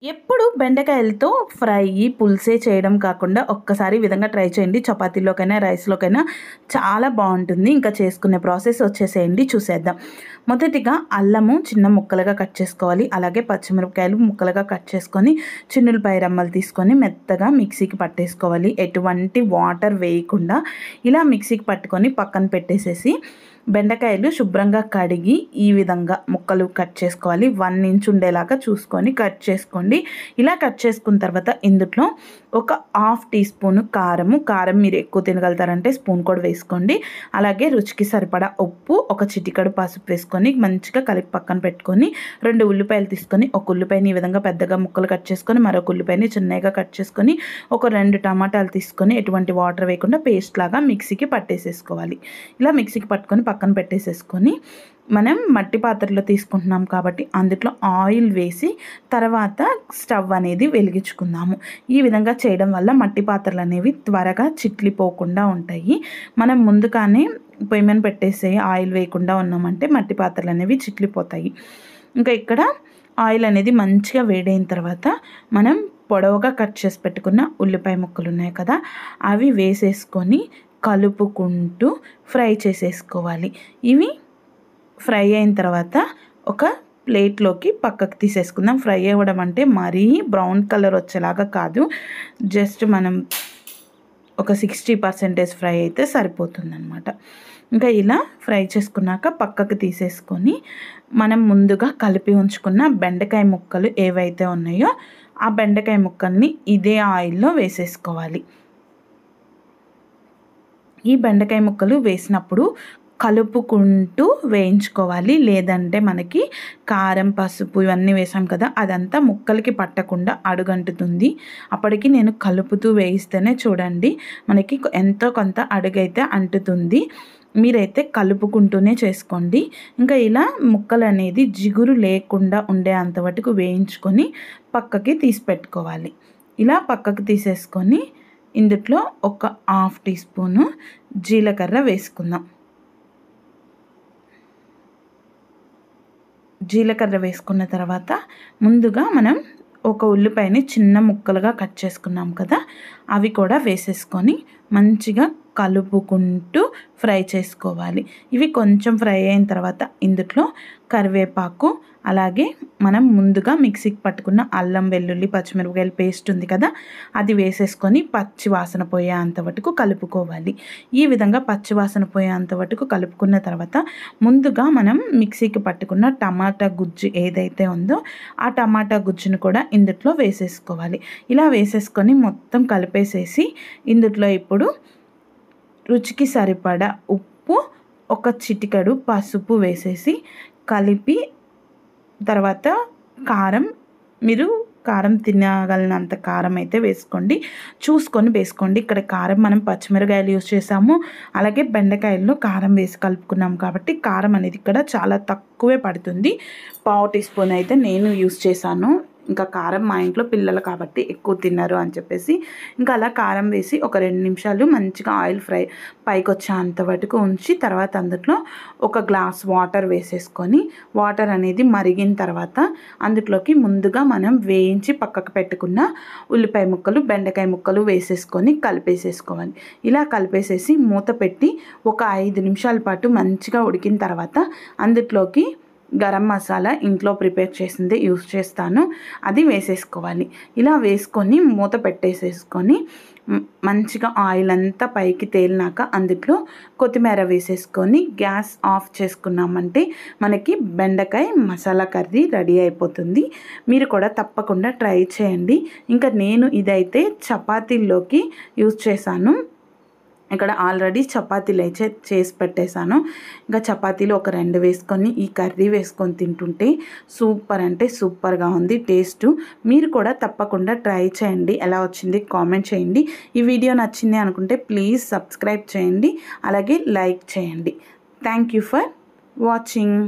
ఎప్పుడు బెండకాయలతో ఫ్రై, పులుసే చేయడం కాకుండా ఒక్కసారి ఈ విధంగా ట్రై చేయండి. చపాతీలోకైనా, రైస్‌లోకైనా చాలా బావుంటుంది. ఇంకా చేసుకునే ప్రాసెస్ వచ్చేసేయండి చూసేద్దాం. మొదటిగా అల్లము చిన్న ముక్కలుగా కట్ చేసుకోవాలి. అలాగే పచ్చిమిరపకాయలు ముక్కలుగా కట్ చేసుకొని, చిన్నులపాయ రమ్మలు తీసుకొని మెత్తగా మిక్సీకి పట్టేసుకోవాలి. ఎటువంటి వాటర్ వేయకుండా ఇలా మిక్సీకి పట్టుకొని పక్కన పెట్టేసేసి, బెండకాయలు శుభ్రంగా కడిగి ఈ విధంగా ముక్కలు కట్ చేసుకోవాలి. 1 ఇంచ్ ఉండేలాగా చూసుకొని కట్ చేసుకోండి. ఇలా కట్ చేసుకున్న తర్వాత ఇందులో ఒక హాఫ్ టీ స్పూన్ కారం మీరు ఎక్కువ తినగలుగుతారంటే స్పూన్ కూడా వేసుకోండి. అలాగే రుచికి సరిపడా ఉప్పు, ఒక చిటికెడు పసుపు వేసుకొని మంచిగా కలిపి పక్కన పెట్టుకొని 2 ఉల్లిపాయలు తీసుకొని, ఒక ఉల్లిపాయని ఈ విధంగా పెద్దగా ముక్కలు కట్ చేసుకొని, మరొక ఉల్లిపాయని చిన్నగా కట్ చేసుకొని, ఒక 2 టమాటాలు తీసుకొని ఎటువంటి వాటర్ వేయకుండా పేస్ట్ లాగా మిక్సీకి పట్టేసేసుకోవాలి. ఇలా మిక్సీకి పట్టుకొని పక్కన పెట్టేసేసుకొని, మనం మట్టి పాత్రలో తీసుకుంటున్నాం కాబట్టి అందులో ఆయిల్ వేసి తర్వాత స్టవ్ అనేది వెలిగించుకుందాము. ఈ విధంగా చేయడం వల్ల మట్టి పాత్రలు అనేవి త్వరగా చిట్లిపోకుండా ఉంటాయి. మనం ముందుగానే పొయ్యి మీద పెట్టేసి ఆయిల్ వేయకుండా ఉన్నామంటే మట్టి పాత్రలు అనేవి చిట్లిపోతాయి. ఇంకా ఇక్కడ ఆయిల్ అనేది మంచిగా వేడైన తర్వాత మనం పొడవుగా కట్ చేసి పెట్టుకున్న ఉల్లిపాయ ముక్కలు ఉన్నాయి కదా, అవి వేసేసుకొని కలుపుకుంటూ ఫ్రై చేసేసుకోవాలి. ఇవి ఫ్రై అయిన తర్వాత ఒక ప్లేట్లోకి పక్కకు తీసేసుకుందాం. ఫ్రై అవ్వడం అంటే మరీ బ్రౌన్ కలర్ వచ్చేలాగా కాదు, జస్ట్ మనం ఒక 60% ఫ్రై అయితే సరిపోతుందన్నమాట. ఇంకా ఇలా ఫ్రై చేసుకున్నాక పక్కకు తీసేసుకొని, మనం ముందుగా కలిపి ఉంచుకున్న బెండకాయ ముక్కలు ఏవైతే ఉన్నాయో ఆ బెండకాయ ముక్కల్ని ఇదే ఆయిల్లో వేసేసుకోవాలి. ఈ బెండకాయ ముక్కలు వేసినప్పుడు కలుపుకుంటూ వేయించుకోవాలి. లేదంటే మనకి కారం, పసుపు ఇవన్నీ వేసాం కదా, అదంతా ముక్కలకి పట్టకుండా అడుగంటుతుంది. అప్పటికి నేను కలుపుతూ వేయిస్తేనే చూడండి మనకి ఎంతో కొంత అడుగైతే అంటుతుంది. మీరైతే కలుపుకుంటూనే చేసుకోండి. ఇంకా ఇలా ముక్కలు అనేది జిగురు లేకుండా ఉండే అంతవరకు వేయించుకొని పక్కకి తీసి పెట్టుకోవాలి. ఇలా పక్కకు తీసేసుకొని ఇందులో ఒక హాఫ్ టీ స్పూను జీలకర్ర వేసుకుందాం. జీలకర్ర వేసుకున్న తర్వాత ముందుగా మనం ఒక ఉల్లిపాయని చిన్న ముక్కలుగా కట్ చేసుకున్నాం కదా, అవి కూడా వేసేసుకొని మంచిగా కలుపుకుంటూ ఫ్రై చేసుకోవాలి. ఇవి కొంచెం ఫ్రై అయిన తర్వాత ఇందులో కరివేపాకు, అలాగే మనం ముందుగా మిక్సీకి పట్టుకున్న అల్లం, వెల్లుల్లి, పచ్చిమిరపకాయల పేస్ట్ ఉంది కదా, అది వేసేసుకొని పచ్చి వాసన పోయేంత వరకు కలుపుకోవాలి. ఈ విధంగా పచ్చి వాసన పోయేంత వరకు కలుపుకున్న తర్వాత ముందుగా మనం మిక్సీకి పట్టుకున్న టమాటా గుజ్జు ఏదైతే ఉందో ఆ టమాటా గుజ్జును కూడా ఇందులో వేసేసుకోవాలి. ఇలా వేసేసుకొని మొత్తం కలిపేసేసి ఇందులో ఇప్పుడు రుచికి సరిపడా ఉప్పు, ఒక చిటికెడు పసుపు వేసేసి కలిపి తర్వాత కారం, మీరు కారం తినగలిగినంత కారం అయితే వేసుకోండి, చూసుకొని వేసుకోండి. ఇక్కడ కారం మనం పచ్చిమిరకాయలు యూజ్ చేసాము, అలాగే బెండకాయల్లో కారం వేసి కలుపుకున్నాం కాబట్టి కారం అనేది ఇక్కడ చాలా తక్కువే పడుతుంది. పావు టీ స్పూన్ అయితే నేను యూజ్ చేశాను. ఇంకా కారం మా ఇంట్లో పిల్లలు కాబట్టి ఎక్కువ తిన్నారు అని చెప్పేసి ఇంకా అలా కారం వేసి ఒక 2 నిమిషాలు మంచిగా ఆయిల్ ఫ్రై పైకి వచ్చేంత వరకు ఉంచి తర్వాత అందులో ఒక గ్లాస్ వాటర్ వేసేసుకొని, వాటర్ అనేది మరిగిన తర్వాత అందులోకి ముందుగా మనం వేయించి పక్కకు పెట్టుకున్న ఉల్లిపాయ ముక్కలు, బెండకాయ ముక్కలు వేసేసుకొని కలిపేసేసుకోవాలి. ఇలా కలిపేసేసి మూత పెట్టి ఒక 5 నిమిషాల పాటు మంచిగా ఉడికిన తర్వాత అందులోకి గరం మసాలా ఇంట్లో ప్రిపేర్ చేసిందే యూస్ చేస్తాను, అది వేసేసుకోవాలి. ఇలా వేసుకొని మూత పెట్టేసేసుకొని మంచిగా ఆయిల్ అంతా పైకి తేలినాక అందులో కొత్తిమీర వేసేసుకొని గ్యాస్ ఆఫ్ చేసుకున్నామంటే మనకి బెండకాయ మసాలా కర్రీ రెడీ అయిపోతుంది. మీరు కూడా తప్పకుండా ట్రై చేయండి. ఇంకా నేను ఇదైతే చపాతీల్లోకి యూజ్ చేశాను. ఇక్కడ ఆల్రెడీ చపాతీలు అయితే చేసి పెట్టేశాను. ఇంకా చపాతీలు ఒక 2 వేసుకొని ఈ కర్రీ వేసుకొని తింటుంటే సూపర్ అంటే సూపర్గా ఉంది టేస్ట్. మీరు కూడా తప్పకుండా ట్రై చేయండి. ఎలా వచ్చింది కామెంట్ చేయండి. ఈ వీడియో నచ్చింది అనుకుంటే ప్లీజ్ సబ్స్క్రైబ్ చేయండి, అలాగే లైక్ చేయండి. Thank you for watching.